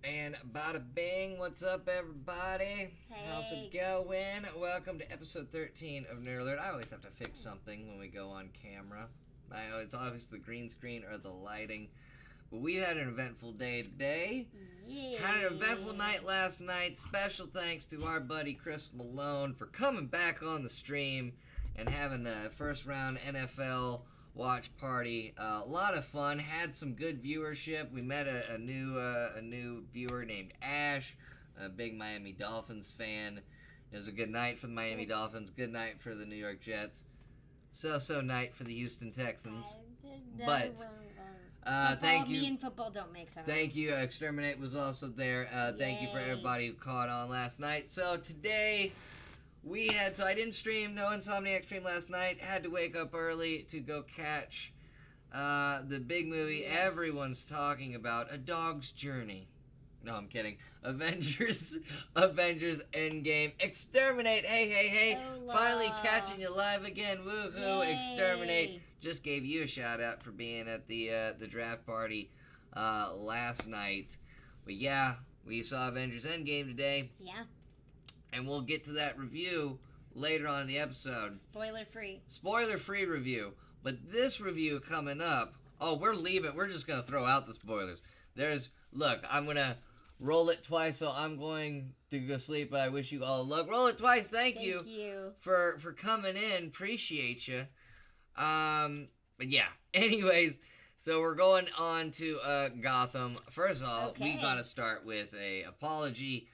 And bada bing, what's up, everybody? Hey. How's it going? Welcome to episode 13 of Nerd Alert. I always have to fix something when we go on camera. It's obviously the green screen or the lighting. But we had an eventful day today. Yeah. Had an eventful night last night. Special thanks to our buddy Chris Malone for coming back on the stream and having the first round NFL watch party. A lot of fun. Had some good viewership. We met a new viewer named Ash, a big Miami Dolphins fan. It was a good night for the Miami Dolphins. Good night for the New York Jets. So night for the Houston Texans. But thank you. Me and football don't mix. Thank you. Exterminate was also there. Thank you for everybody who caught on last night. So today I didn't stream, no Insomniac stream last night. Had to wake up early to go catch the big movie everyone's talking about, A Dog's Journey. No, I'm kidding. Avengers Endgame. Exterminate. Hey. Hello. Finally catching you live again. Woohoo. Yay. Exterminate. Just gave you a shout out for being at the draft party last night. But yeah, we saw Avengers Endgame today. Yeah. And we'll get to that review later on in the episode. Spoiler free. Spoiler-free review. But this review coming up, we're leaving. We're just going to throw out the spoilers. I'm going to roll it twice, so I'm going to go sleep, but I wish you all luck. Roll it twice. Thank you for coming in. Appreciate you. But yeah. Anyways, so we're going on to Gotham. First of all, we got to start with a apology.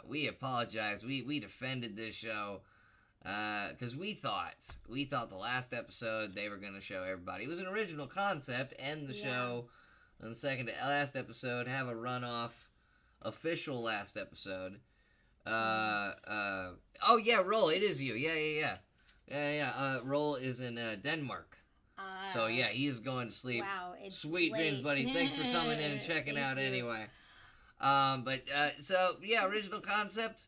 We apologize. We defended this show because we thought the last episode they were going to show everybody. It was an original concept, end the show on the second to last episode, have a runoff official last episode. Roll, it is you. Yeah. Roll is in Denmark. So yeah, he is going to sleep. Wow, it's sweet late. dreams, buddy. Thanks for coming in and checking out anyway. Original concept,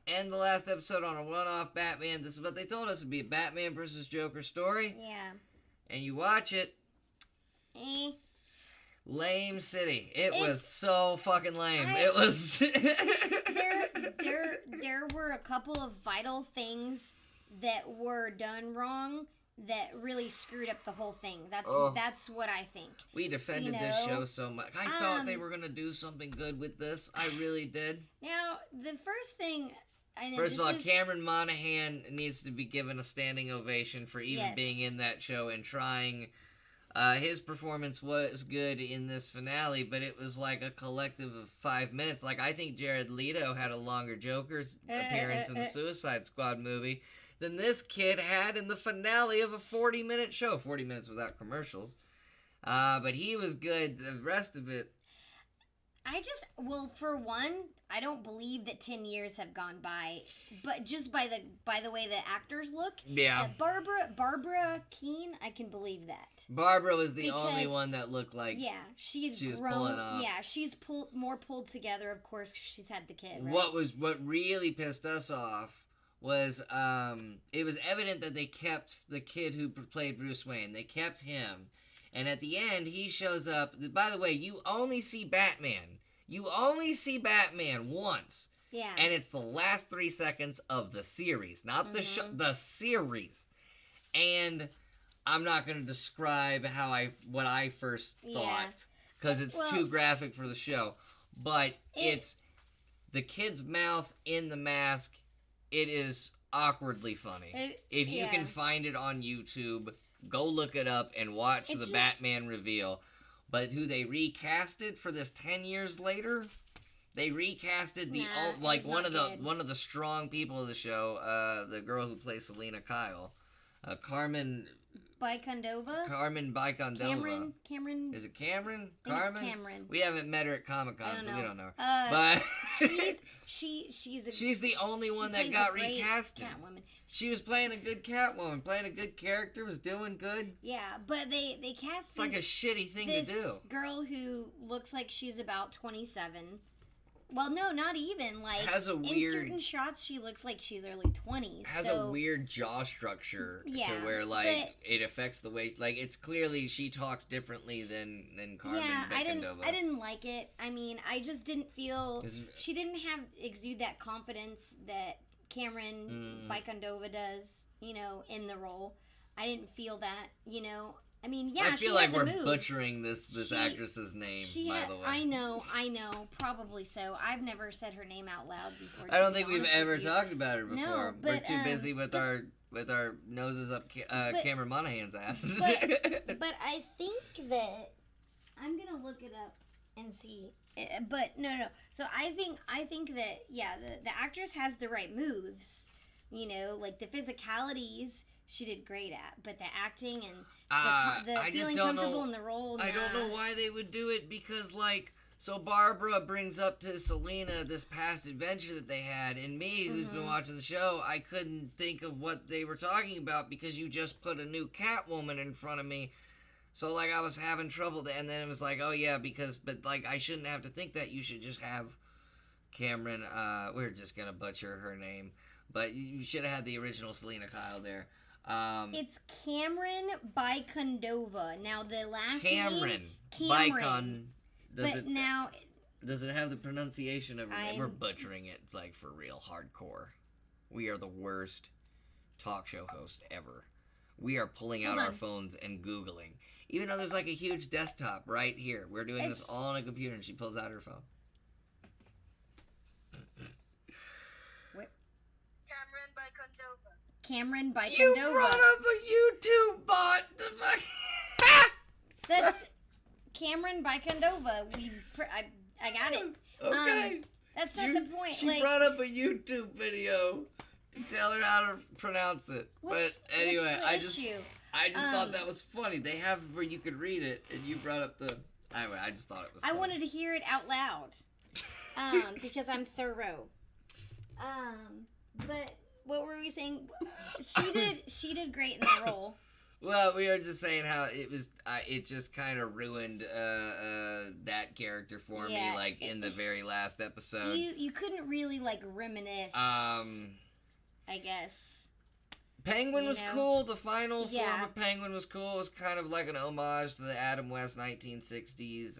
and the last episode on a one-off Batman. This is what they told us. It'd be a Batman versus Joker story. Yeah. And you watch it. Lame city. It was so fucking lame. It was... there were a couple of vital things that were done wrong that really screwed up the whole thing. That's what I think. We defended this show so much. I thought they were going to do something good with this. I really did. Now, the first thing... First of all, Cameron Monaghan needs to be given a standing ovation for even being in that show and trying. His performance was good in this finale, but it was like a collective of 5 minutes. Like, I think Jared Leto had a longer Joker's appearance in the Suicide Squad movie than this kid had in the finale of a 40-minute show. 40 minutes without commercials. But he was good. The rest of it... for one, I don't believe that 10 years have gone by, but just by the way the actors look. Yeah. Barbara Keene, I can believe that. Barbara was the only one that looked like she was grown. Pulling off. Yeah, she's more pulled together, of course, 'cause she's had the kid, right? What really pissed us off was it was evident that they kept the kid who played Bruce Wayne. They kept him. And at the end, he shows up. By the way, you only see Batman. You only see Batman once. Yeah. And it's the last 3 seconds of the series. Not the show, the series. And I'm not going to describe what I first thought. Because it's too graphic for the show. But it's the kid's mouth in the mask. It is awkwardly funny. If you can find it on YouTube, go look it up and watch the Batman reveal. But who they recasted for this 10 years later? They recasted one of the strong people of the show, the girl who plays Selena Kyle, Carmen Bykondova. Is it Cameron? Carmen. It's Cameron. We haven't met her at Comic-Con, so we don't know her. But she's the only one that got recasted. Catwoman. She was playing a good Catwoman, playing a good character, was doing good. Yeah, but they cast it's like a shitty thing to do. This girl who looks like she's about 27. Well, no, not even. Like, has a in weird, certain shots, she looks like she's early 20s. has so, a weird jaw structure yeah, to where, like, it affects the way, like, it's clearly she talks differently than Carmen Becandova. I didn't like it. I mean, I just didn't feel, she didn't exude that confidence that Cameron Becandova does, you know, in the role. I didn't feel that, you know. I mean, yeah, I feel like we're butchering this actress's name, by the way. I know, probably so. I've never said her name out loud before. I don't think we've ever talked about her before. No, but, we're too busy with our noses up Cameron Monaghan's ass. But I think that I'm gonna look it up and see. But no. So I think that the actress has the right moves. You know, like the physicalities she did great at, but the acting and the feeling comfortable in the role. Nah. I don't know why they would do it, because, like, so Barbara brings up to Selena this past adventure that they had, and me, who's been watching the show, I couldn't think of what they were talking about because you just put a new Catwoman in front of me. So, like, I was having trouble, and then it was like, oh yeah, but, like, I shouldn't have to think that. You should just have Cameron, we're just gonna butcher her name, but you should have had the original Selena Kyle there. It's Cameron Becandova. Now the last Cameron. Cameron. Now does it have the pronunciation of her name? We're butchering it, like, for real hardcore. We are the worst talk show host ever. We are pulling out our phones and Googling. Even though there's, like, a huge desktop right here. We're doing this all on a computer, and she pulls out her phone. Cameron Becandova. You brought up a YouTube bot. That's Cameron Becandova. I got it. Okay. That's not the point. She brought up a YouTube video to tell her how to pronounce it. But anyway, I just thought that was funny. They have where you could read it, and you brought up the. Anyway, I just thought it was funny. I wanted to hear it out loud. Because I'm thorough. But what were we saying? She did great in the role. Well, we were just saying how it was. It just kind of ruined that character for me, like in the very last episode. You couldn't really, like, reminisce. I guess. Penguin was cool. The final form of Penguin was cool. It was kind of like an homage to the Adam West 1960s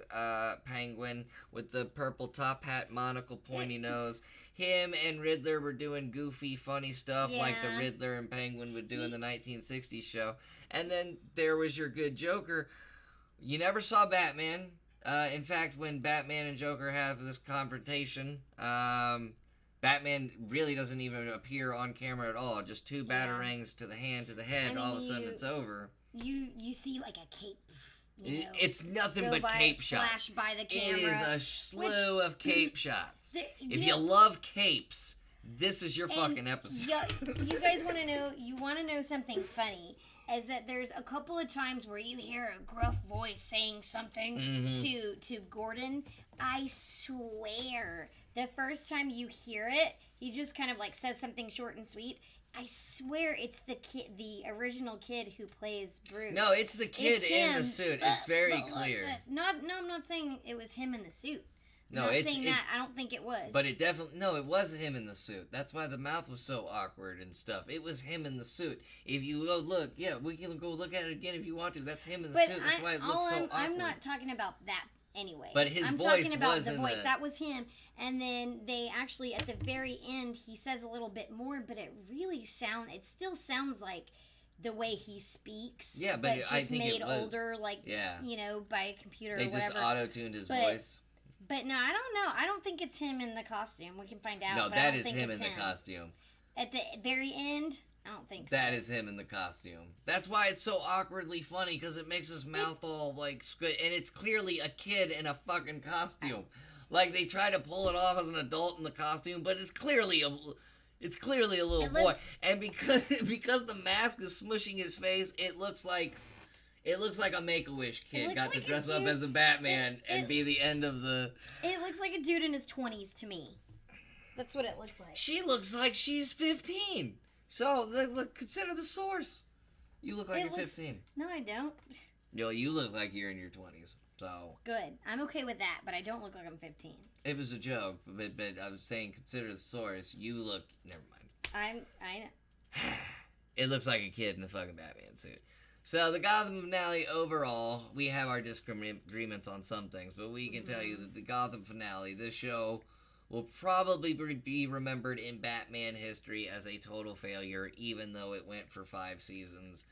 Penguin with the purple top hat, monocle, pointy nose. Him and Riddler were doing goofy, funny stuff like the Riddler and Penguin would do in the 1960s show. And then there was your good Joker. You never saw Batman. In fact, when Batman and Joker have this confrontation, Batman really doesn't even appear on camera at all. Just two batarangs to the hand, to the head. All of a sudden, it's over. You see, like, a cape. You know, it's nothing but cape shots. Flash by the camera. It is a slew of cape shots. If you love capes, this is your fucking episode. You guys want to know? You want to know something funny? Is that there's a couple of times where you hear a gruff voice saying something to Gordon. I swear, the first time you hear it, he just kind of, like, says something short and sweet. I swear it's the original kid who plays Bruce. No, it's the kid in the suit. It's very clear. I'm not saying it was him in the suit. No, I'm not saying that. I don't think it was. But it definitely... No, it was him in the suit. That's why the mouth was so awkward and stuff. It was him in the suit. If you go look... Yeah, we can go look at it again if you want to. That's him in the suit. That's why it looks so awkward. I'm not talking about that anyway. But his voice was I'm talking about the voice. That was him. And then they actually, at the very end, he says a little bit more, but it still sounds like the way he speaks. Yeah, but I think made it was older, like, you know, by a computer or whatever. They just auto-tuned his voice. But no, I don't know. I don't think it's him in the costume. We can find out. No, but that is him in the costume. At the very end, I don't think so. That is him in the costume. That's why it's so awkwardly funny, because it makes his mouth all, like, and it's clearly a kid in a fucking costume. Like, they try to pull it off as an adult in the costume, but it's clearly a little boy. And because the mask is smushing his face, it looks like a Make-A-Wish kid got to dress up as a Batman and be the end of the... It looks like a dude in his 20s to me. That's what it looks like. She looks like she's 15. So, look, consider the source. You look like you're 15. No, I don't. No, you look like you're in your 20s. So Good. I'm okay with that, but I don't look like I'm 15. it was a joke, but I was saying consider the source. You look. Never mind. I It looks like a kid in the fucking Batman suit. So the Gotham finale overall, we have our disagreements on some things, but we can tell you that the Gotham finale, this show, will probably be remembered in Batman history as a total failure, even though it went for 5 seasons.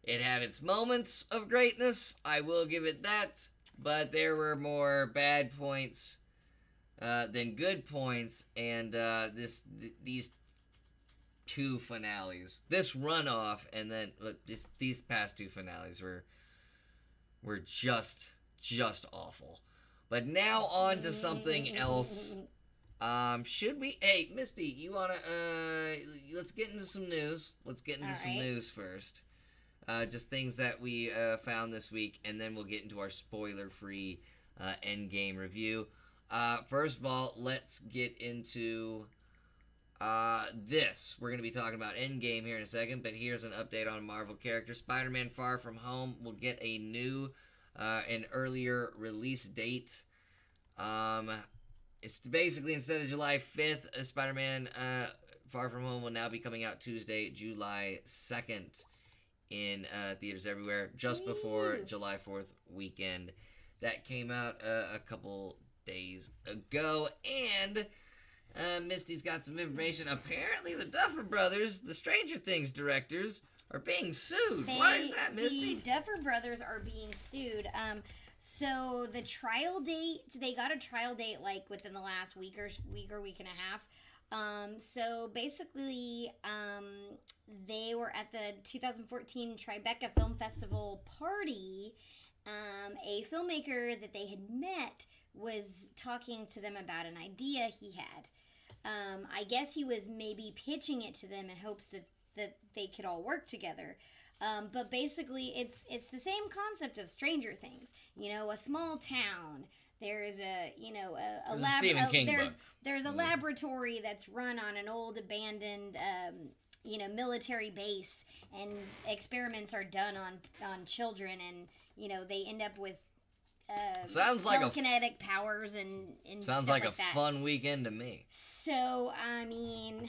It had its moments of greatness, I will give it that, but there were more bad points than good points, and these 2 finales, this runoff, and then these past 2 finales were just awful. But now on to something else. Should we? Hey, Misty, you wanna? Let's get into some news. Let's get into some news first. Just things that we found this week, and then we'll get into our spoiler-free Endgame review. First of all, let's get into this. We're going to be talking about Endgame here in a second, but here's an update on a Marvel character. Spider-Man Far From Home will get a new, an earlier release date. It's basically, instead of July 5th, Spider-Man Far From Home will now be coming out Tuesday, July 2nd in theaters everywhere, just before July 4th weekend. That came out a couple days ago, and Misty's got some information. Apparently, the Duffer Brothers, the Stranger Things directors, are being sued. Why is that, Misty? The Duffer Brothers are being sued. So the trial date, they got a trial date like within the last week or week and a half. So basically, they were at the 2014 Tribeca Film Festival party. A filmmaker that they had met was talking to them about an idea he had. I guess he was maybe pitching it to them in hopes that they could all work together. But basically, it's the same concept of Stranger Things. You know, a small town. There's a there's a laboratory that's run on an old abandoned military base, and experiments are done on children, and they end up with sounds like telekinetic powers and sounds stuff like a that. Fun weekend to me. So I mean,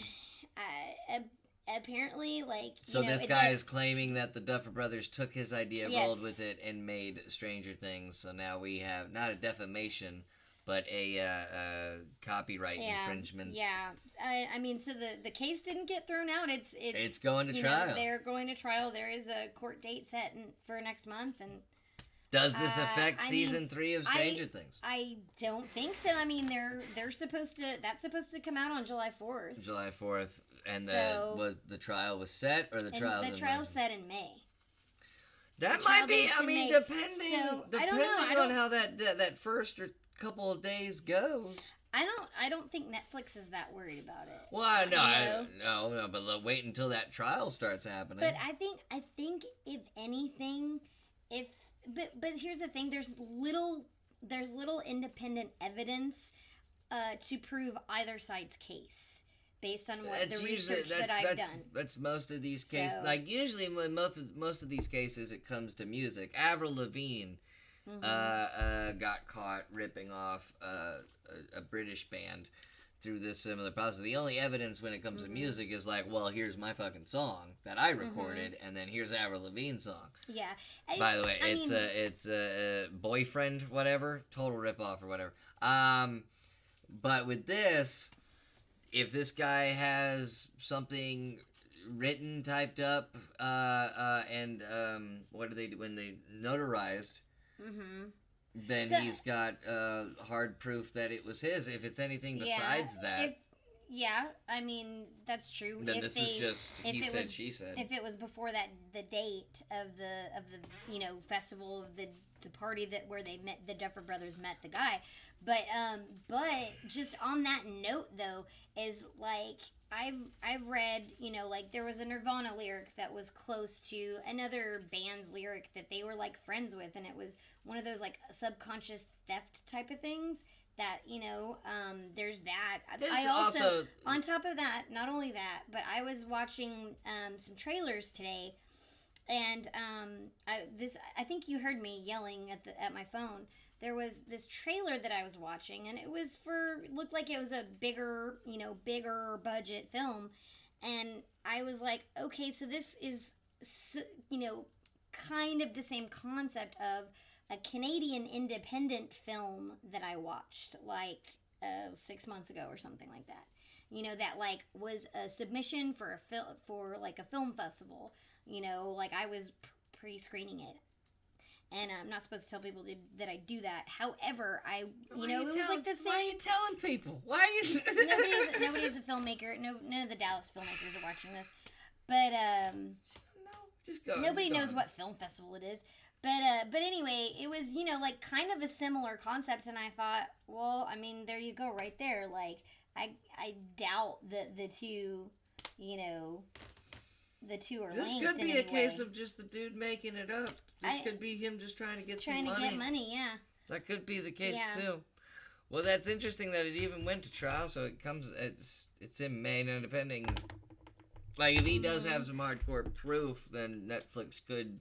apparently, this guy is claiming that the Duffer Brothers took his idea, rolled with it, and made Stranger Things. So now we have not a defamation, but a copyright infringement. Yeah, I mean, so the case didn't get thrown out. It's going to trial. They're going to trial. There is a court date set for next month, and. Does this affect season 3 of Stranger Things? I don't think so. I mean, that's supposed to come out on July 4th. July 4th, and the trial was set, or the trial's set in May. That might be. I mean, depending on how that first or couple of days goes. I don't think Netflix is that worried about it. Well, no, but wait until that trial starts happening. But I think if anything, But here's the thing: there's little independent evidence to prove either side's case based on what the research that I've done. That's most of these cases. Like usually, when most of these cases, it comes to music. Avril Lavigne got caught ripping off a British band through this similar process. The only evidence when it comes to music is like, well, here's my fucking song that I recorded, and then here's Avril Lavigne's song. Yeah. By the way, it's a boyfriend, whatever, total ripoff or whatever. But with this, if this guy has something written, typed up, and what do they do when they notarized? Then he's got hard proof that it was his. If it's anything besides that. I mean, that's true. Then is just he said, she said. If it was before the date of the festival, of the party where they met, the Duffer Brothers met the guy. But just on that note though, is like I've read, there was a Nirvana lyric that was close to another band's lyric that they were like friends with, and it was one of those like subconscious theft type of things that, there's that. I also, on top of that, not only that, but I was watching some trailers today And I think you heard me yelling at my phone. There was this trailer that I was watching, and it was looked like it was a bigger budget film, and I was like, okay, so this is, kind of the same concept of a Canadian independent film that I watched like 6 months ago or something like that. That like was a submission for a film festival. Like I was pre-screening it. And I'm not supposed to tell people that I do that. However, it was like the same. Why are you telling people? Why are you? Nobody's a filmmaker. None of the Dallas filmmakers are watching this. But No, just go. Nobody knows what film festival it is. But anyway, it was like kind of a similar concept, and I thought, well, I mean, there you go, right there. Like I doubt that the two, the two are This linked could be in a any case way. of just the dude making it up. This could be him just trying to get some money. Trying to get money, yeah. That could be the case Yeah. too. Well, that's interesting that it even went to trial. So it's in May now. Depending, like if he does have some hardcore proof, then Netflix could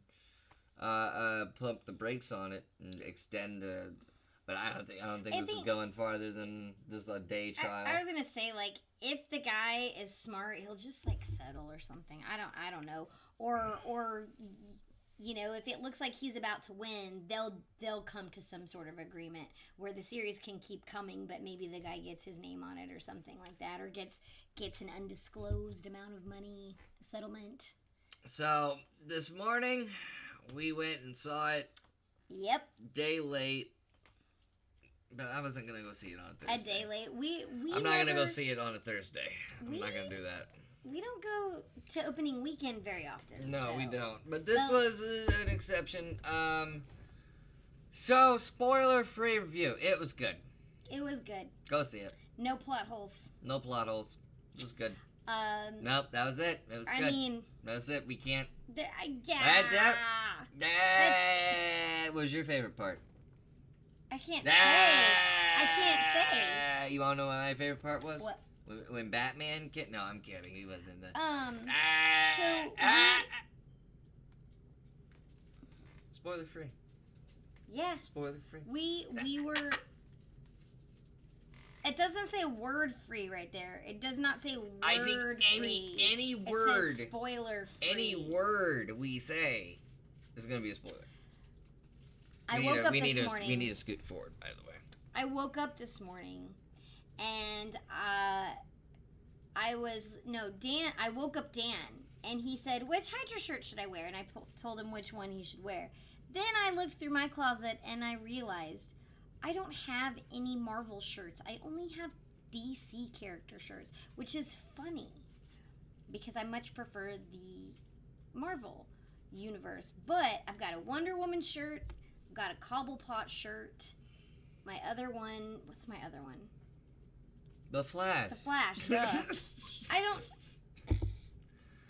pump the brakes on it and extend. But I don't think this is going farther than just a day trial. I was gonna say, like, if the guy is smart, he'll just like settle or something. I don't know. Or if it looks like he's about to win, they'll come to some sort of agreement where the series can keep coming, but maybe the guy gets his name on it or something like that, or gets an undisclosed amount of money settlement. So this morning, we went and saw it. Yep. Day late. But I wasn't gonna go see it on a Thursday. A day late. I'm not gonna go see it on a Thursday. I'm not gonna do that. We don't go to opening weekend very often. No, though. we don't. But this was an exception. So spoiler-free review. It was good. It was good. Go see it. No plot holes. No plot holes. It was good. Nope, that was it. It was good. I mean, that's it. We can't. Yeah. That was your favorite part. I can't say. I can't say. You wanna know what my favorite part was? What? When Batman No, I'm kidding. He wasn't in the. Spoiler free. Yeah. Spoiler free. We were. It doesn't say word free right there. It does not say word I think free. any word. It says spoiler free. Any word we say is gonna be a spoiler. I woke up this morning. We need to scoot forward, by the way. I woke up this morning, and I woke up Dan, and he said, "Which Hydra shirt should I wear?" And I told him which one he should wear. Then I looked through my closet, and I realized I don't have any Marvel shirts. I only have DC character shirts, which is funny, because I much prefer the Marvel universe. But I've got a Wonder Woman shirt, I've got a Cobblepot shirt. My other one, what's my other one? The Flash. The Flash, duh.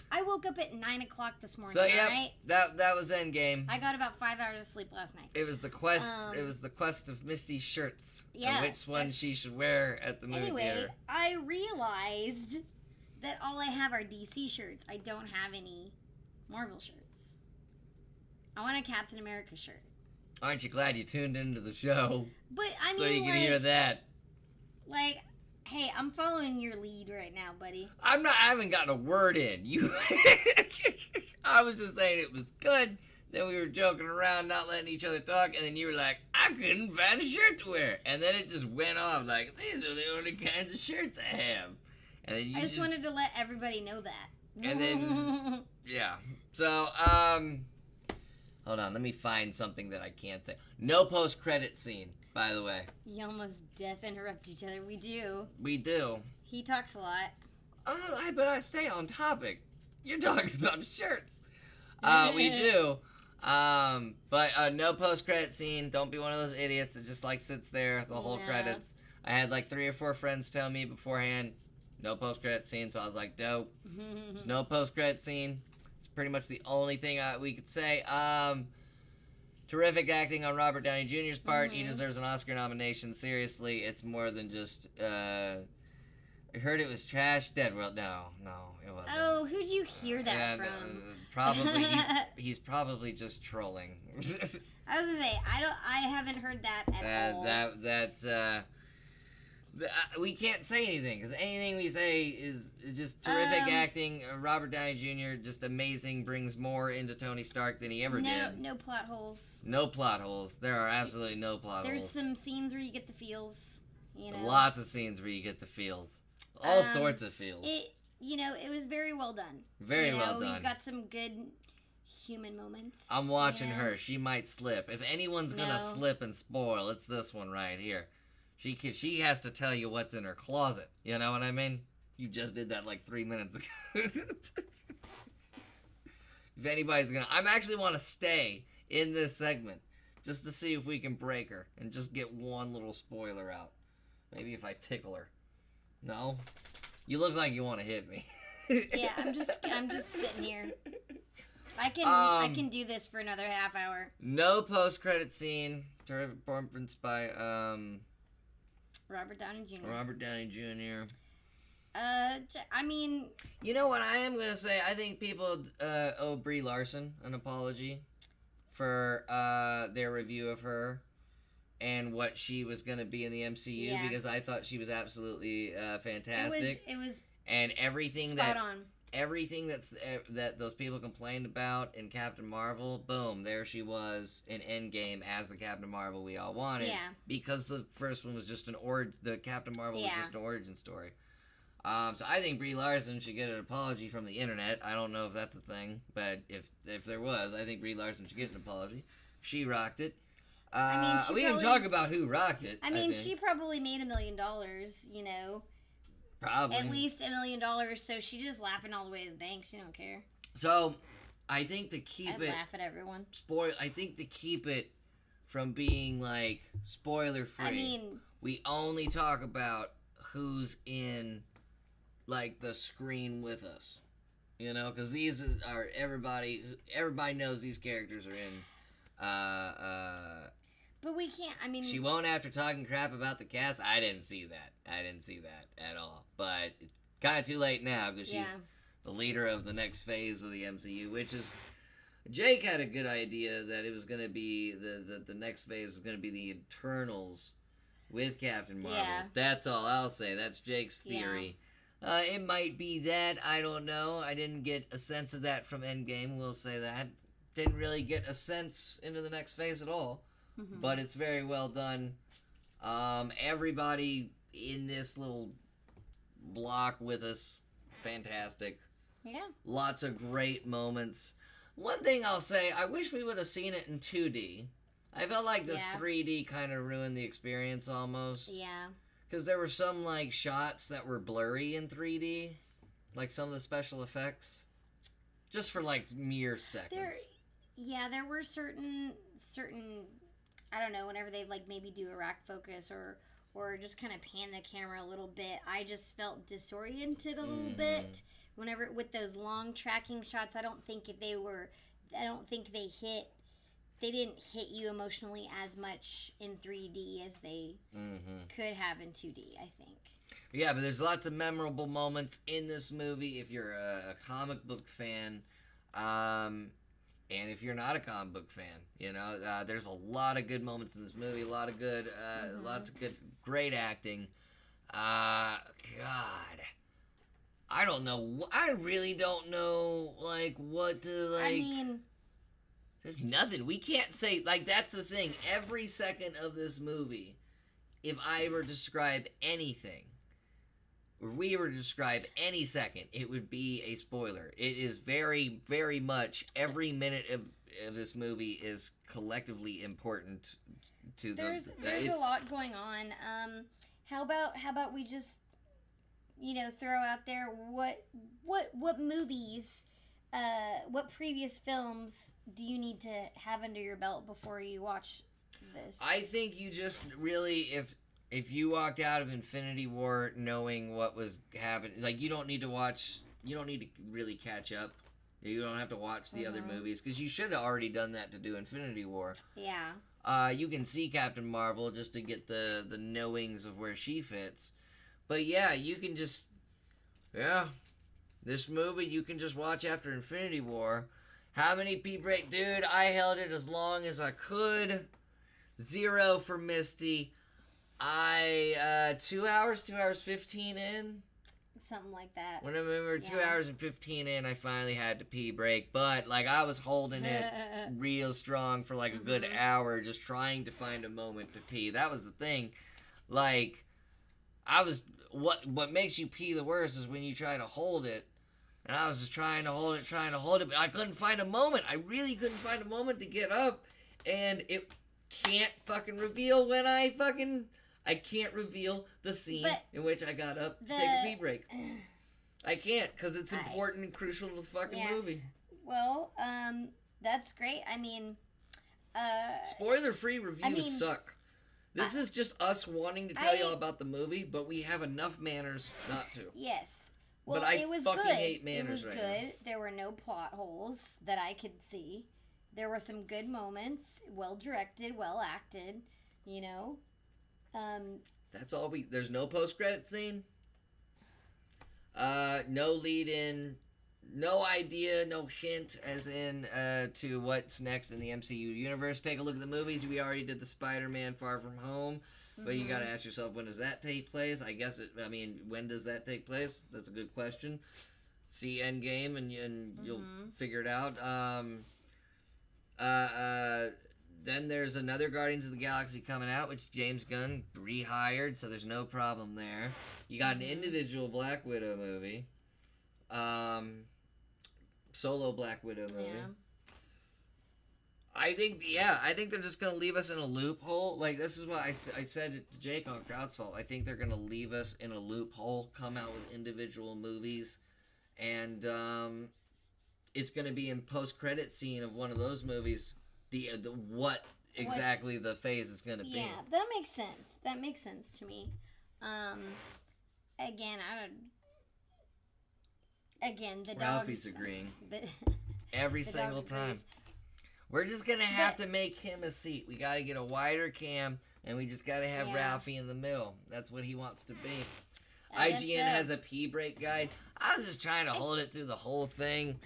I woke up at 9 o'clock this morning, So yeah, right? that was Endgame. I got about 5 hours of sleep last night. It was the quest. It was the quest of Misty's shirts. Yeah, And which one she should wear at the movie theater. I realized that all I have are DC shirts. I don't have any Marvel shirts. I want a Captain America shirt. Aren't you glad you tuned into the show? But I mean, so you can hear that. Like, hey, I'm following your lead right now, buddy. I haven't gotten a word in. You. I was just saying it was good. Then we were joking around, not letting each other talk, and then you were like, I couldn't find a shirt to wear. And then it just went off like, these are the only kinds of shirts I have. And then I just wanted to let everybody know that. And then, yeah. So, hold on, let me find something that I can't say. No post-credit scene, by the way. You almost deaf interrupt each other. We do. We do. He talks a lot. But I stay on topic. You're talking about shirts. We do. But no post-credit scene. Don't be one of those idiots that just like sits there the whole credits. I had like 3 or 4 friends tell me beforehand, no post-credit scene, so I was like, dope. There's no post-credit scene. It's pretty much the only thing we could say. Terrific acting on Robert Downey Jr.'s part. He deserves an Oscar nomination. Seriously, it's more than just I heard it was trash. Deadworld. No, it wasn't. Oh, who'd you hear that And, from? Probably he's probably just trolling. I was gonna say I haven't heard that at all. We can't say anything because anything we say is just terrific acting. Robert Downey Jr. just amazing, brings more into Tony Stark than he ever did. No plot holes. No plot holes. There are absolutely no plot holes. There's some scenes where you get the feels. Lots of scenes where you get the feels. All sorts of feels. It was very well done. Very well done. You got some good human moments. I'm watching her. She might slip. If anyone's gonna slip and spoil, it's this one right here. She has to tell you what's in her closet. You know what I mean? You just did that like 3 minutes ago. If anybody's gonna... I actually want to stay in this segment just to see if we can break her and just get one little spoiler out. Maybe if I tickle her. No? You look like you want to hit me. Yeah, I'm just sitting here. I can do this for another half hour. No post-credit scene. Terrific performance by Robert Downey Jr. Robert Downey Jr. I mean... You know what I am going to say? I think people owe Brie Larson an apology for their review of her and what she was going to be in the MCU, because I thought she was absolutely fantastic. It was and everything spot on. Everything that those people complained about in Captain Marvel, boom, there she was in Endgame as the Captain Marvel we all wanted. Yeah. Because the first one was just the Captain Marvel was just an origin story. So I think Brie Larson should get an apology from the internet. I don't know if that's a thing, but if there was, I think Brie Larson should get an apology. She rocked it. We didn't talk about who rocked it. I mean, she probably made $1 million, Probably. At least $1 million, so she's just laughing all the way to the bank. She don't care. So, I think to keep I'd laugh at everyone. I think to keep it from being, like, spoiler-free, I mean... we only talk about who's in, like, the screen with us. You know? Because these are everybody knows these characters are in, But we can't, I mean... She won't after talking crap about the cast. I didn't see that at all. But it's kind of too late now because she's the leader of the next phase of the MCU, which is... Jake had a good idea that it was going to be... The next phase was going to be the Eternals with Captain Marvel. Yeah. That's all I'll say. That's Jake's theory. Yeah. It might be that. I don't know. I didn't get a sense of that from Endgame. We'll say that. Didn't really get a sense into the next phase at all. Mm-hmm. But it's very well done. Everybody in this little block with us, fantastic. Yeah. Lots of great moments. One thing I'll say, I wish we would have seen it in 2D. I felt like the 3D kind of ruined the experience almost. Yeah. Because there were some, like, shots that were blurry in 3D. Like some of the special effects. Just for, like, mere seconds. There were certain I don't know, whenever they like maybe do a rack focus or just kind of pan the camera a little bit, I just felt disoriented a little bit. Whenever with those long tracking shots, I don't think they didn't hit you emotionally as much in 3D as they could have in 2D, I think. Yeah, but there's lots of memorable moments in this movie if you're a comic book fan. And if you're not a comic book fan, there's a lot of good moments in this movie. A lot of good, lots of good, great acting. God, I don't know. I really don't know, like, what to, like... I mean... There's nothing. We can't say, like, that's the thing. Every second of this movie, if I were to describe anything, or we were to describe any second, it would be a spoiler. It is very, very much, every minute of this movie is collectively important to There's a lot going on. How about we just, throw out there what movies, what previous films do you need to have under your belt before you watch this? I think you just really, if you walked out of Infinity War knowing what was happening, like, you don't need to really catch up. You don't have to watch the other movies, because you should have already done that to do Infinity War. Yeah. You can see Captain Marvel just to get the knowings of where she fits. But yeah, you can just, this movie you can just watch after Infinity War. How many pee break? Dude, I held it as long as I could. 0 for Misty. 2 hours, 2 hours 15 in. Something like that. When we were 2 hours and 15 in, I finally had to pee break. But, like, I was holding it real strong for, like, a good hour, just trying to find a moment to pee. That was the thing. Like, what makes you pee the worst is when you try to hold it. And I was just trying to hold it, but I couldn't find a moment. I really couldn't find a moment to get up. And it can't fucking reveal when I can't reveal the scene in which I got up to take a pee break. I can't, because it's important and crucial to the fucking movie. Well, that's great. I mean, spoiler-free reviews suck. This is just us wanting to tell you all about the movie, but we have enough manners not to. Yes. Well, but it was fucking good. hate manners it was right good. now. There were no plot holes that I could see. There were some good moments, well directed, well acted, you know. That's all there's no post-credit scene. No lead in, no idea, no hint as in to what's next in the MCU universe. Take a look at the movies. We already did the Spider-Man Far From Home. But you gotta ask yourself, when does that take place? When does that take place? That's a good question. See Endgame and you'll figure it out. Then there's another Guardians of the Galaxy coming out, which James Gunn rehired, so there's no problem there. You got an individual Black Widow movie. Solo Black Widow movie. Yeah. I think they're just going to leave us in a loophole. Like, this is what I said it to Jake on Crowd's Fault. I think they're going to leave us in a loophole, come out with individual movies, and it's going to be in post-credit scene of one of those movies, what exactly the phase is going to be. Yeah, that makes sense. That makes sense to me. Again, the Ralphie's dogs... agreeing. Every single time. We're just going to have to make him a seat. We got to get a wider cam, and we just got to have Ralphie in the middle. That's what he wants to be. IGN has a pee break guide. I was just trying to hold it through the whole thing.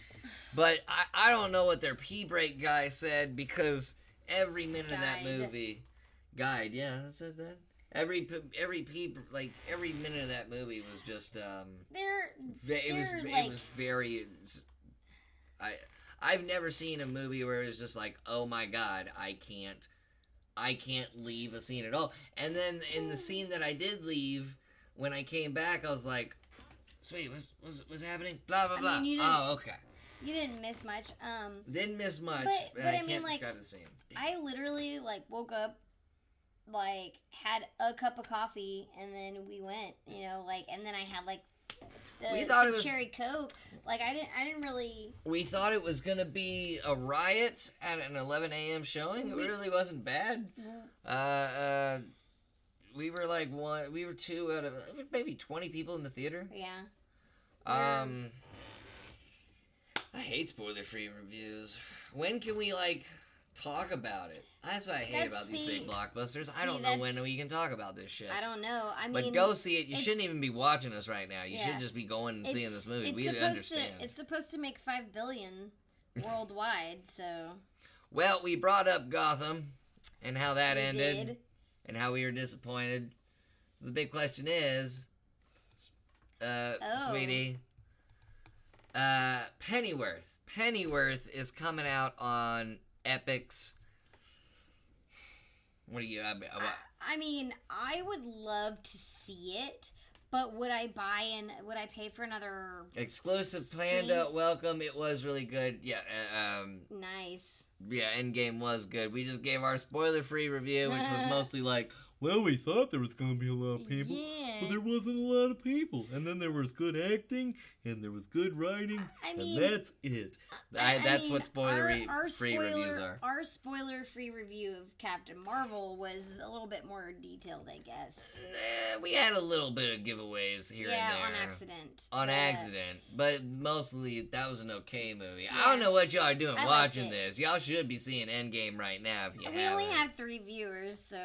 But I don't know what their pee break guy said, because every minute of that movie... Guide, yeah, that said that. Every minute of that movie was just... it was very... I've never seen a movie where it was just like, oh my god, I can't leave a scene at all. And then in the scene that I did leave, when I came back, I was like, sweet, what's happening? Blah, blah, blah. Oh, okay. You didn't miss much. Didn't miss much, but I can't describe the scene. I literally, woke up, had a cup of coffee, and then we went, and then I had, we thought it was cherry Coke. I didn't really... We thought it was going to be a riot at an 11 a.m. showing. It really wasn't bad. We were 2 out of maybe 20 people in the theater. Yeah. I hate spoiler-free reviews. When can we, talk about it? That's what I hate about these big blockbusters. I don't know when we can talk about this shit. I don't know. But go see it. You shouldn't even be watching us right now. You should just be going and seeing this movie. We understand. It's supposed to make $5 billion worldwide, so... Well, we brought up Gotham and how that ended. And how we were disappointed. So the big question is, sweetie, Pennyworth. Pennyworth is coming out on Epix. What do you... I mean, I would love to see it, but would I pay for another... Exclusive Panda welcome. It was really good. Yeah. Nice. Yeah, Endgame was good. We just gave our spoiler-free review, which was mostly well, we thought there was going to be a lot of people, but there wasn't a lot of people. And then there was good acting, and there was good writing, I mean, and that's it. That's what spoiler-free reviews are. Our spoiler-free review of Captain Marvel was a little bit more detailed, I guess. We had a little bit of giveaways here and there. Yeah, on accident. On accident, but mostly that was an okay movie. Yeah. I don't know what y'all are doing watching it. this. Y'all should be seeing Endgame right now if you haven't. We only have 3 viewers, so...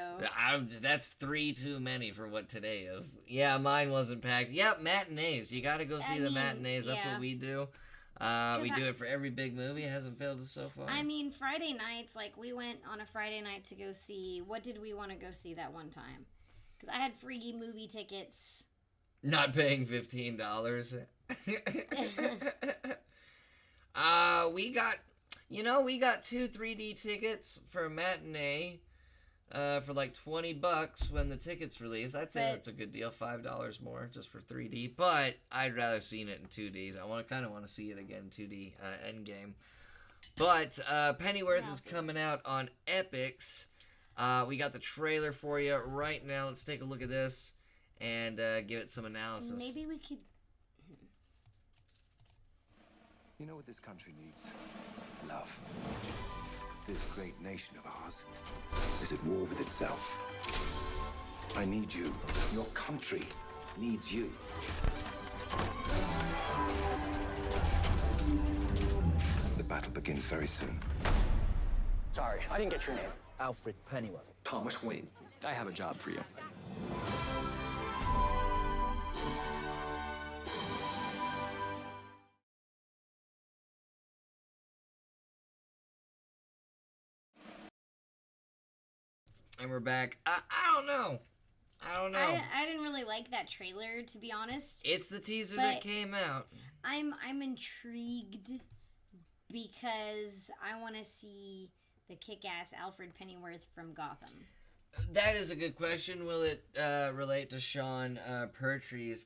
That's 3 too many for what today is. Yeah, mine wasn't packed. Yep, matinees. You gotta go see the matinees. That's what we do. We do it for every big movie. It hasn't failed us so far. I mean, Friday nights, like, we went on a Friday night to go see... What did we want to go see that one time? Because I had free movie tickets. Not paying $15. We got 2 3D tickets for a matinee for like $20 when the tickets release. I'd say that's a good deal. $5 more just for 3D, but I'd rather seen it in 2Ds. I kind of want to see it again 2D Endgame. But Pennyworth is coming out on Epix. We got the trailer for you right now. Let's take a look at this and give it some analysis. Maybe we could... You know what this country needs? Love. This great nation of ours is at war with itself. I need you. Your country needs you. The battle begins very soon. Sorry, I didn't get your name. Alfred Pennyworth. Thomas Wayne. I have a job for you. And we're back. I don't know. I didn't really like that trailer, to be honest. It's the teaser that came out. I'm intrigued because I want to see the kick-ass Alfred Pennyworth from Gotham. That is a good question. Will it relate to Sean Pertwee's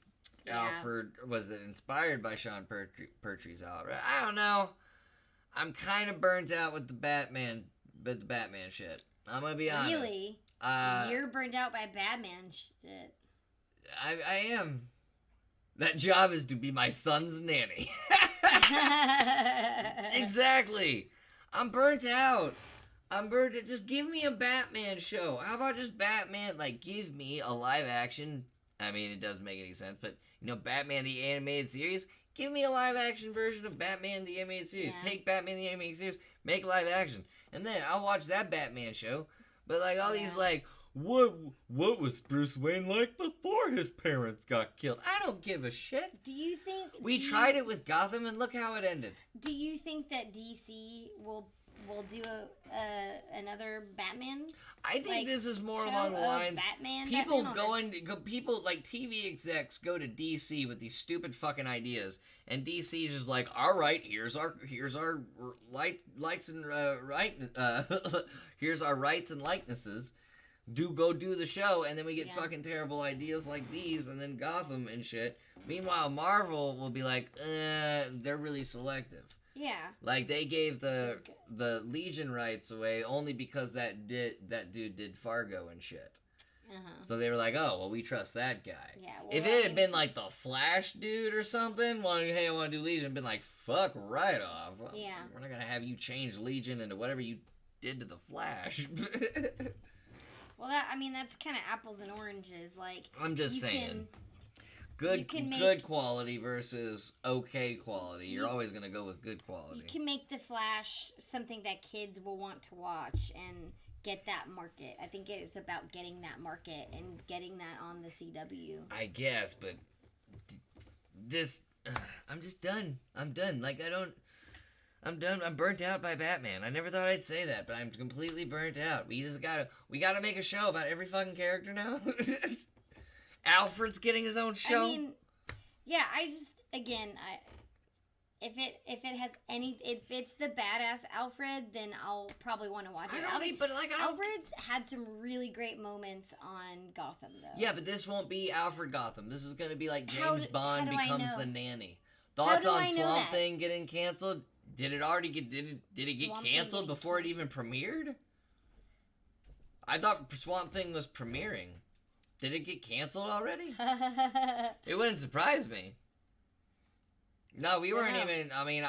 Alfred? Was it inspired by Sean Pertwee's Alfred? I don't know. I'm kind of burnt out with the Batman shit. I'm gonna be honest. Really? You're burned out by Batman shit. I am. That job is to be my son's nanny. Exactly. I'm burnt out. Just give me a Batman show. How about just Batman? Like, give me a live action. I mean, it doesn't make any sense, but, Batman the Animated Series. Give me a live action version of Batman the Animated Series. Yeah. Take Batman the Animated Series, make live action. And then I'll watch that Batman show. But, like, all these, like, what was Bruce Wayne like before his parents got killed? I don't give a shit. Do you think... We tried it with Gotham, and look how it ended. Do you think that DC will do another Batman? I think this is more along the lines. People like TV execs go to DC with these stupid fucking ideas, and DC is just like, all right, here's our likes and here's our rights and likenesses. Go do the show, and then we get fucking terrible ideas like these, and then Gotham and shit. Meanwhile, Marvel will be like, they're really selective. Yeah. Like, they gave the Legion rights away only because that dude did Fargo and shit. Uh-huh. So they were like, oh, well, we trust that guy. Yeah, well, if it had been like the Flash dude or something, hey, I want to do Legion, been like, fuck right off. Yeah. We're not going to have you change Legion into whatever you did to the Flash. Well, that's kind of apples and oranges. Like, I'm just saying. Good quality versus okay quality. You're always going to go with good quality. You can make The Flash something that kids will want to watch and get that market. I think it is about getting that market and getting that on the CW. I guess, but I'm just done. I'm done. Like, I'm done. I'm burnt out by Batman. I never thought I'd say that, but I'm completely burnt out. We gotta make a show about every fucking character now. Alfred's getting his own show. I mean, yeah, if it's the badass Alfred, then I'll probably want to watch it. Alfred's had some really great moments on Gotham, though. Yeah, but this won't be Alfred Gotham. This is gonna be like James Bond becomes the nanny. Thoughts on Swamp Thing getting canceled? Did it get canceled before it even premiered? I thought Swamp Thing was premiering. Did it get canceled already? It wouldn't surprise me. No, we weren't No. even. I mean,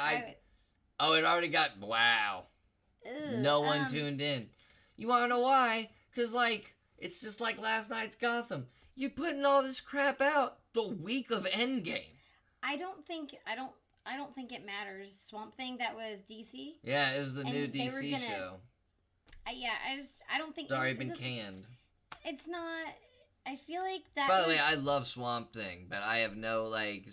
Oh, it already got. Wow. Ugh, No one tuned in. You want to know why? Because, like, it's just like last night's Gotham. You're putting all this crap out the week of Endgame. I don't think it matters. Swamp Thing, that was DC. Yeah, it was the new And they were DC gonna- show. I don't think It's already is been it- canned. It's not. I feel like that. By the was, way, I love Swamp Thing, but I have no, like,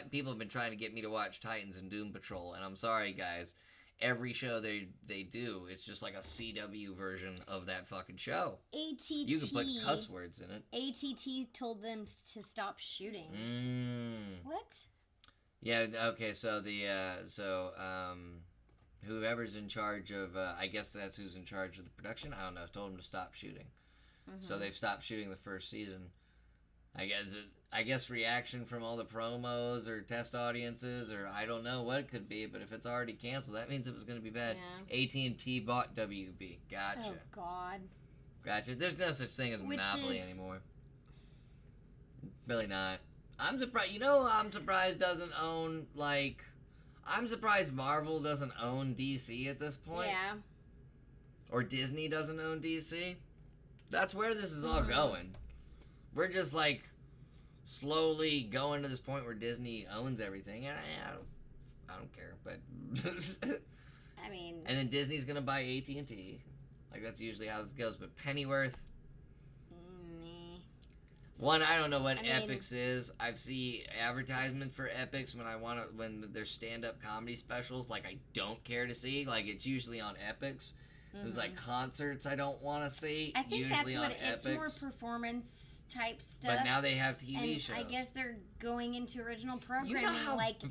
people have been trying to get me to watch Titans and Doom Patrol, and I'm sorry, guys. Every show they do, it's just like a CW version of that fucking show. ATT. You can put cuss words in it. ATT told them to stop shooting. What? Yeah, okay, so whoever's in charge of, I guess that's who's in charge of the production, I don't know, told them to stop shooting. So they've stopped shooting the first season. I guess reaction from all the promos or test audiences, or I don't know what it could be, but if it's already canceled, that means it was going to be bad. Yeah. AT&T bought WB. Gotcha. Oh God. Gotcha. There's no such thing as Monopoly anymore. Really not. I'm surprised. I'm surprised doesn't own, like... I'm surprised Marvel doesn't own DC at this point. Yeah. Or Disney doesn't own DC. That's where this is all going. We're just, like, slowly going to this point where Disney owns everything. And I don't care, but... I mean... And then Disney's going to buy AT&T. Like, that's usually how this goes. But Pennyworth... One, I don't know what Epix is. I've seen advertisements for Epix when there's stand-up comedy specials. Like, I don't care to see. Like, it's usually on Epix. There's like concerts I don't want to see. I think usually that's on what it's Epix. more performance type stuff. But now they have TV and shows. I guess they're going into original programming, how- like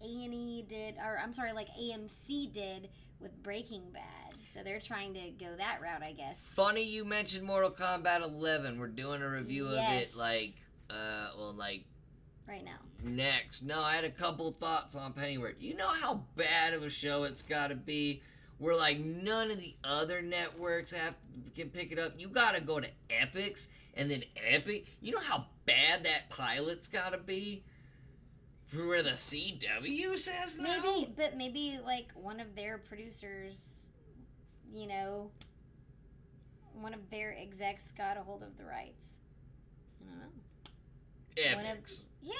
A&E did, or I'm sorry, like AMC did with Breaking Bad. So they're trying to go that route, I guess. Funny you mentioned Mortal Kombat 11. We're doing a review of it, like right now. next. No, I had a couple thoughts on Pennyworth. You know how bad of a show it's got to be, where like none of the other networks can pick it up. You got to go to Epix, and then Epic. You know how bad that pilot's got to be. For where the CW says no. Maybe like one of their producers, one of their execs got a hold of the rights. I don't know. Epix. Yeah,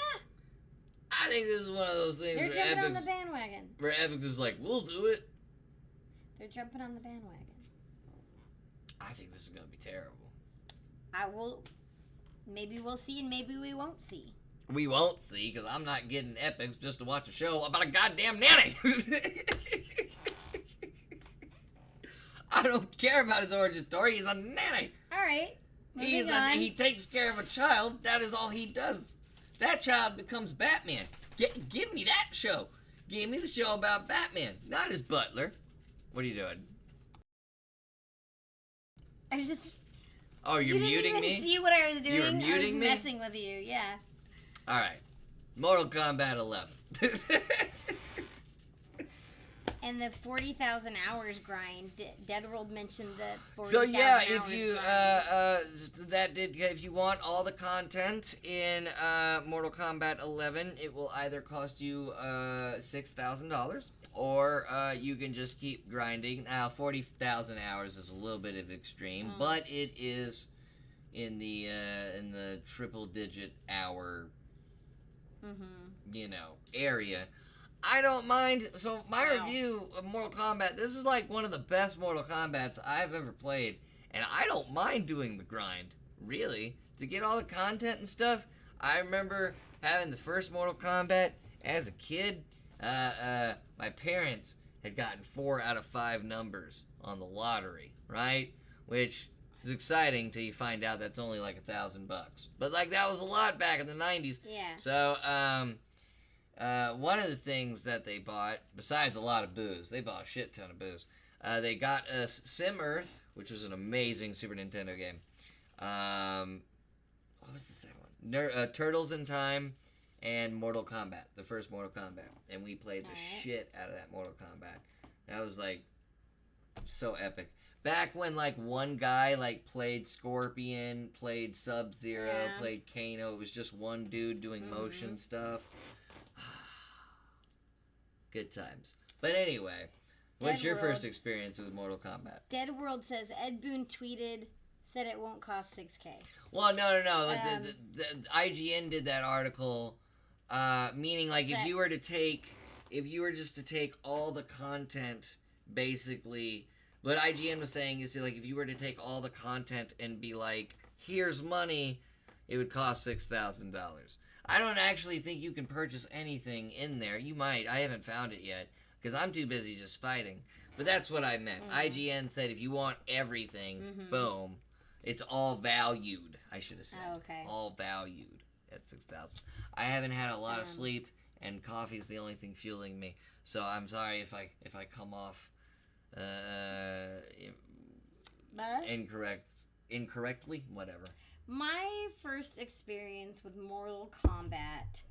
I think this is one of those things they're where jumping on Epix, the bandwagon. where Epix is like, we'll do it. They're jumping on the bandwagon. I think this is gonna be terrible. Maybe we'll see, and maybe we won't see. We won't see, because I'm not getting Epix just to watch a show about a goddamn nanny. I don't care about his origin story. He's a nanny. All right, moving on. He takes care of a child. That is all he does. That child becomes Batman. Give me that show. Give me the show about Batman, not his butler. What are you doing? I just. Oh, you're muting You didn't me? even see what I was doing. You were muting I was me? messing with you. Yeah. All right. Mortal Kombat 11. And the 40,000 hours grind. Deadworld mentioned the 40,000 So yeah, hours if you grind. if you want all the content in Mortal Kombat 11, it will either cost you $6,000 or you can just keep grinding. Now 40,000 hours is a little bit of extreme, but it is in the triple digit hour area. I don't mind. So my review of Mortal Kombat, this is like one of the best Mortal Kombats I've ever played, and I don't mind doing the grind, really, to get all the content and stuff. I remember having the first Mortal Kombat as a kid. My parents had gotten 4 out of 5 numbers on the lottery, right? Which is exciting till you find out that's only like $1,000. But like that was a lot back in the 90s. Yeah. So one of the things that they bought, besides a lot of booze, they bought a shit ton of booze. They got us Sim Earth, which was an amazing Super Nintendo game. What was the second one? Turtles in Time and Mortal Kombat, the first Mortal Kombat. And we played the shit out of that Mortal Kombat. That was like so epic. Back when like one guy like played Scorpion, played Sub-Zero, played Kano, it was just one dude doing motion stuff. Good times. But anyway, what's Dead your World. first experience with Mortal Kombat? Dead World says Ed Boon said it won't cost $6K. Well, no. The IGN did that article, meaning like if you were just to take all the content, basically, what IGN was saying is like if you were to take all the content and be like, here's money, it would cost $6,000. I don't actually think you can purchase anything in there. You might. I haven't found it yet because I'm too busy just fighting. But that's what I meant. IGN said if you want everything, boom, it's all valued. I should have said. Oh, okay. All valued at $6,000. I haven't had a lot of sleep, and coffee is the only thing fueling me. So I'm sorry if I come off incorrectly, whatever. My first experience with Mortal Kombat,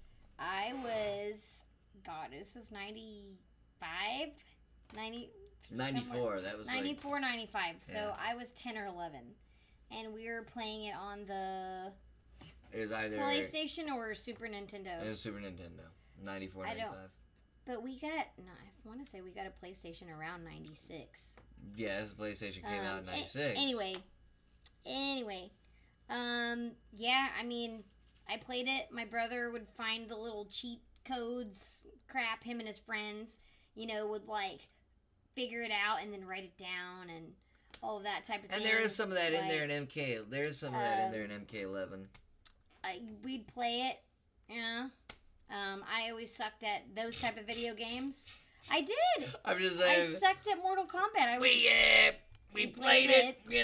this was 95? 94, that was 94, 95. So Yeah. I was 10 or 11. And we were playing it on the It was either PlayStation or Super Nintendo. It was Super Nintendo. 94, I 95. But I want to say we got a PlayStation around 96. Yeah, this PlayStation came out in 96. Anyway, yeah, I mean, I played it. My brother would find the little cheat codes, crap, him and his friends, would like figure it out and then write it down and all of that type of thing. And there is some of that in there in MK. There's some of that in there in MK11. We'd play it, yeah. I always sucked at those type of video games. I did. I'm just I saying. sucked at Mortal Kombat. We played it. We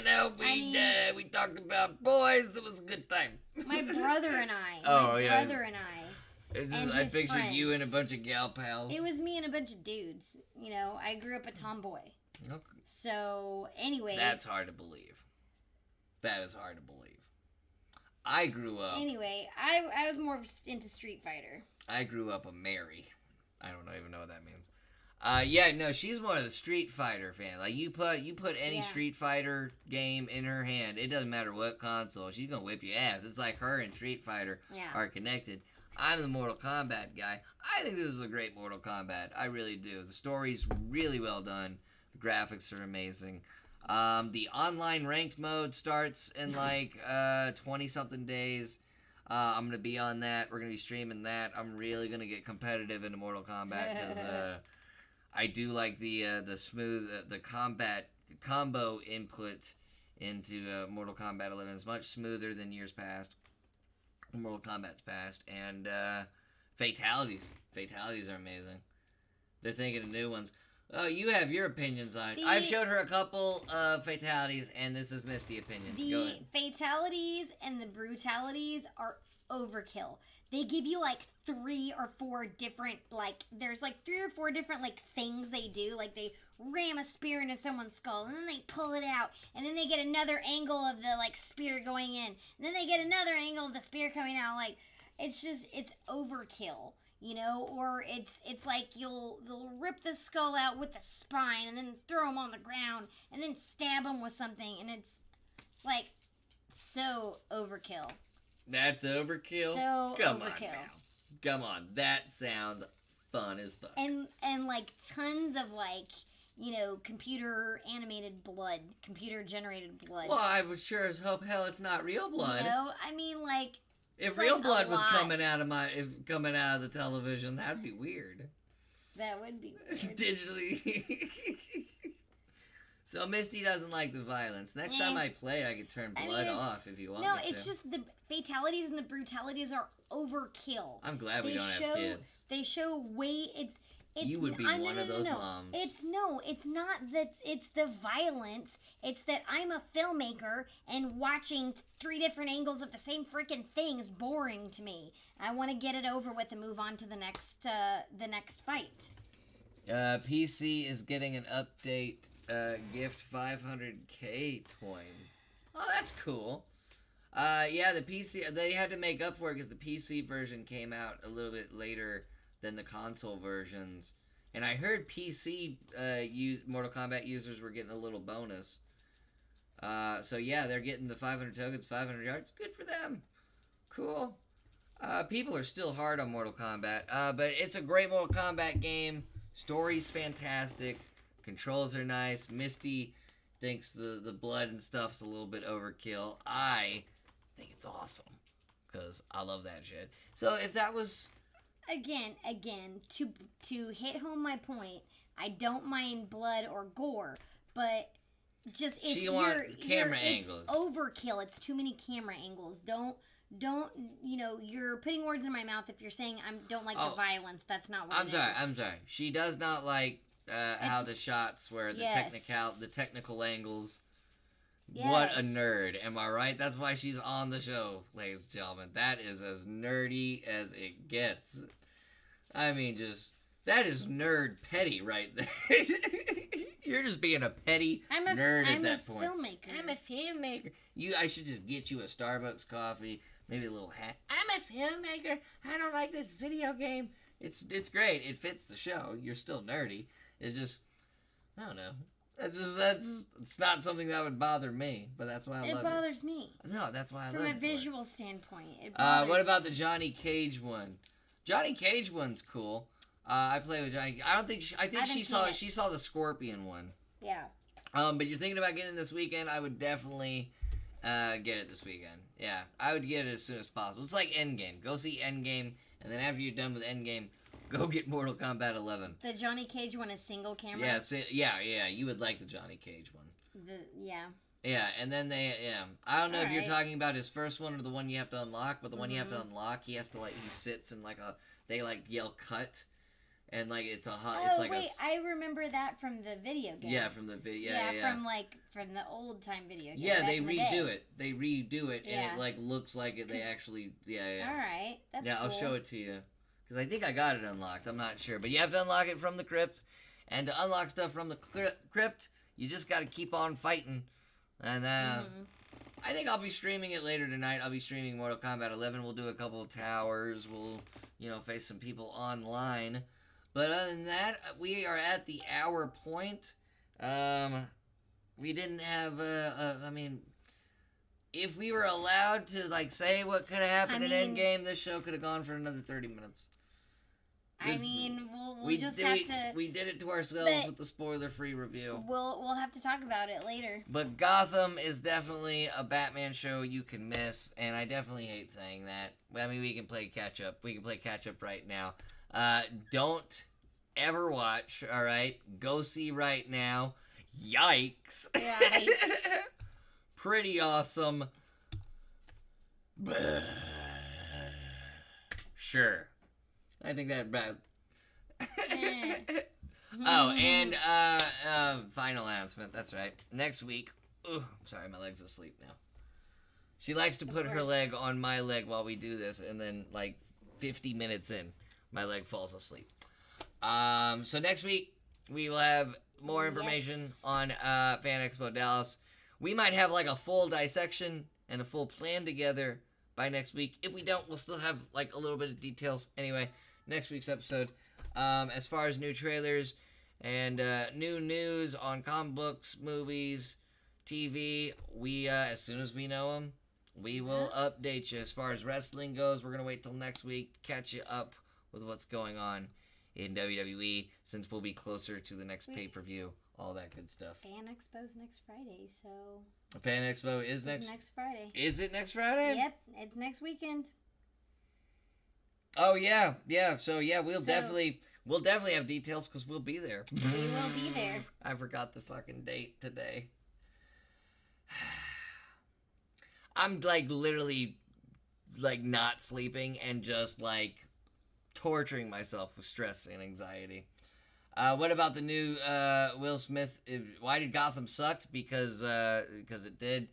talked about boys. It was a good time. My brother and I. It's and just, I his pictured you and a friends. bunch of gal pals. It was me and a bunch of dudes. I grew up a tomboy. Okay. So, anyway. That's hard to believe. That is hard to believe. I grew up. Anyway, I was more into Street Fighter. I grew up a Mary. I don't even know what that means. She's more of the Street Fighter fan. Like you put any Street Fighter game in her hand, it doesn't matter what console, she's gonna whip your ass. It's like her and Street Fighter are connected. I'm the Mortal Kombat guy. I think this is a great Mortal Kombat. I really do. The story's really well done. The graphics are amazing. The online ranked mode starts in like 20-something days. I'm gonna be on that. We're gonna be streaming that. I'm really gonna get competitive into Mortal Kombat because I do like the smooth the combat combo input into Mortal Kombat 11 is much smoother than years past. Mortal Kombat's past, and fatalities. Fatalities are amazing. They're thinking of new ones. Oh, you have your opinions on it. I've showed her a couple of fatalities, and this is Misty opinions. Go The ahead. fatalities and the brutalities are overkill. They give you like 3 or 4 different, there's like 3 or 4 different things they do. Like they ram a spear into someone's skull, and then they pull it out, and then they get another angle of the spear going in, and then they get another angle of the spear coming out. It's overkill. Or it's like they'll rip the skull out with the spine and then throw him on the ground and then stab him with something, and it's like so overkill. That's overkill. So Come overkill. on now. Come on. That sounds fun as fuck. And tons of computer animated blood, computer generated blood. Well, I would sure as hope hell it's not real blood. I mean If it's real like blood a was lot. coming out of the television, that'd be weird. That would be weird. Digitally. So Misty doesn't like the violence. Next time I play, I could turn blood off if you want me to. No, it's just the fatalities and the brutalities are overkill. I'm glad we don't have kids. They show it's You would be one of those moms. It's not that it's the violence. It's that I'm a filmmaker and watching 3 different angles of the same freaking thing is boring to me. I want to get it over with and move on to the next fight. PC is getting an update. Gift 500k coin. Oh, that's cool. The PC, they had to make up for it because the PC version came out a little bit later than the console versions. And I heard PC Mortal Kombat users were getting a little bonus. They're getting the 500 tokens, 500 yards. Good for them. Cool. People are still hard on Mortal Kombat, but it's a great Mortal Kombat game. Story's fantastic. Controls are nice. Misty thinks the blood and stuff's a little bit overkill. I think it's awesome because I love that shit. So if that was again to hit home my point, I don't mind blood or gore, but just it's camera angles. It's overkill. It's too many camera angles. Don't you're putting words in my mouth if you're saying I don't like the violence. That's not what I'm sorry. She does not like how the shots were, the technical angles. Yes. What a nerd, am I right? That's why she's on the show, ladies and gentlemen. That is as nerdy as it gets. I mean, that is nerd petty right there. You're just being a petty nerd at that point. I'm a filmmaker. I should just get you a Starbucks coffee, maybe a little hat. I'm a filmmaker. I don't like this video game. It's great. It fits the show. You're still nerdy. It's just, I don't know. It's not something that would bother me, but that's why I love it. It bothers me. No, that's why I love it. From a visual standpoint, it bothers what about the Johnny Cage one? Johnny Cage one's cool. I play with Johnny. I think she saw the Scorpion one. Yeah. But you're thinking about getting it this weekend. I would definitely get it this weekend. Yeah, I would get it as soon as possible. It's like Endgame. Go see Endgame, and then after you're done with Endgame, go get Mortal Kombat 11. The Johnny Cage one is single camera? Yeah, you would like the Johnny Cage one. Yeah, and then I don't know if you're talking about his first one or the one you have to unlock, but the one you have to unlock, he has to, he sits in, they, yell cut, and, it's a hot, it's like wait, I remember that from the video game. Yeah, from the video, yeah. From the old-time video game. Yeah, they redo it. They redo it, and it, looks like it, they actually, Alright, that's cool. I'll show it to you. Because I think I got it unlocked. I'm not sure. But you have to unlock it from the crypt. And to unlock stuff from the crypt, you just got to keep on fighting. And I think I'll be streaming it later tonight. I'll be streaming Mortal Kombat 11. We'll do a couple of towers. We'll, face some people online. But other than that, we are at the hour point. We didn't have, if we were allowed to, say what could have happened in Endgame, this show could have gone for another 30 minutes. We'll just have to... We did it to ourselves with the spoiler-free review. We'll have to talk about it later. But Gotham is definitely a Batman show you can miss, and I definitely hate saying that. We can play catch-up. We can play catch-up right now. Don't ever watch, alright? Go see right now. Yikes. Yikes. Pretty awesome. Sure. I think that about. And final announcement. That's right. Next week. Sorry, my leg's asleep now. She likes to put her leg on my leg while we do this, and then 50 minutes in, my leg falls asleep. So next week we will have more information on Fan Expo Dallas. We might have a full dissection and a full plan together by next week. If we don't, we'll still have a little bit of details. Anyway, next week's episode. As far as new trailers and new news on comic books, movies, TV, we as soon as we know them, we will update you. As far as wrestling goes, we're gonna wait till next week to catch you up with what's going on in WWE, since we'll be closer to the next pay-per-view. All that good stuff. Fan Expo's next Friday, so... Fan Expo is next Friday. Is it next Friday? Yep, it's next weekend. Oh, yeah. So, we'll definitely have details, because we'll be there. We will be there. I forgot the fucking date today. I'm, literally, not sleeping and just, torturing myself with stress and anxiety. What about the new Will Smith? Why did Gotham suck? Because it did.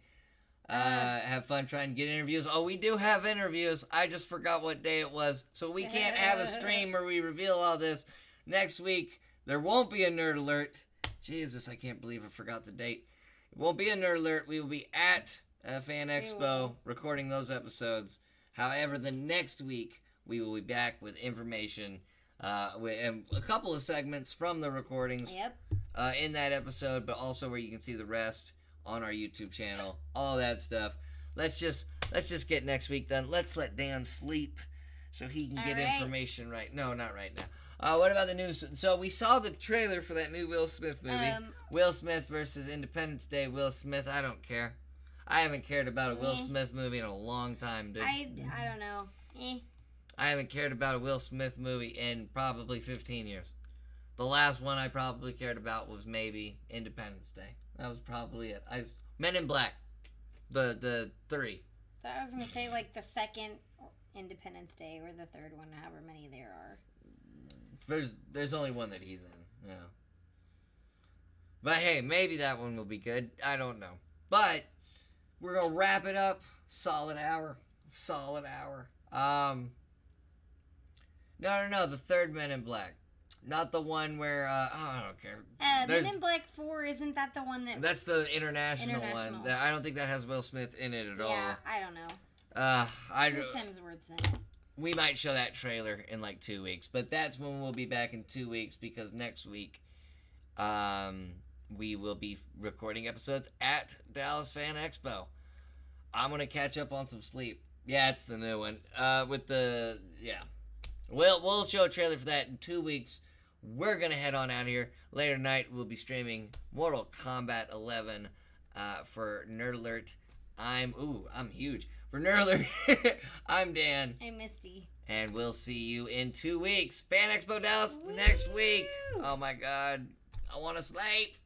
Have fun trying to get interviews. Oh, we do have interviews. I just forgot what day it was. So we can't have a stream where we reveal all this. Next week, there won't be a Nerd Alert. Jesus, I can't believe I forgot the date. It won't be a Nerd Alert. We will be at Fan Expo recording those episodes. However, the next week, we will be back with information and a couple of segments from the recordings in that episode, but also where you can see the rest on our YouTube channel, all that stuff. Let's just get next week done. Let's let Dan sleep so he can get information right. No, not right now. What about the new? So we saw the trailer for that new Will Smith movie. Will Smith versus Independence Day. Will Smith. I don't care. I haven't cared about a Will Smith movie in a long time, dude. I don't know. I haven't cared about a Will Smith movie in probably 15 years. The last one I probably cared about was maybe Independence Day. That was probably it. Men in Black. The 3. I was gonna say like the second Independence Day or the third one, however many there are. There's only one that he's in. Yeah. But hey, maybe that one will be good. I don't know. But we're gonna wrap it up. Solid hour. No. The third Men in Black. Not the one where, I don't care. Men in Black 4, isn't that the one that... That's the international one. I don't think that has Will Smith in it at all. Yeah, I don't know. Chris Hemsworth's in it. We might show that trailer in like 2 weeks. But that's when we'll be back in 2 weeks, because next week, we will be recording episodes at Dallas Fan Expo. I'm going to catch up on some sleep. Yeah, it's the new one. We'll show a trailer for that in 2 weeks. We're going to head on out of here. Later tonight, we'll be streaming Mortal Kombat 11 for Nerd Alert. I'm huge. For Nerd Alert, I'm Dan. I'm Misty. And we'll see you in 2 weeks. Fan Expo Dallas next week. Oh my God. I want to sleep.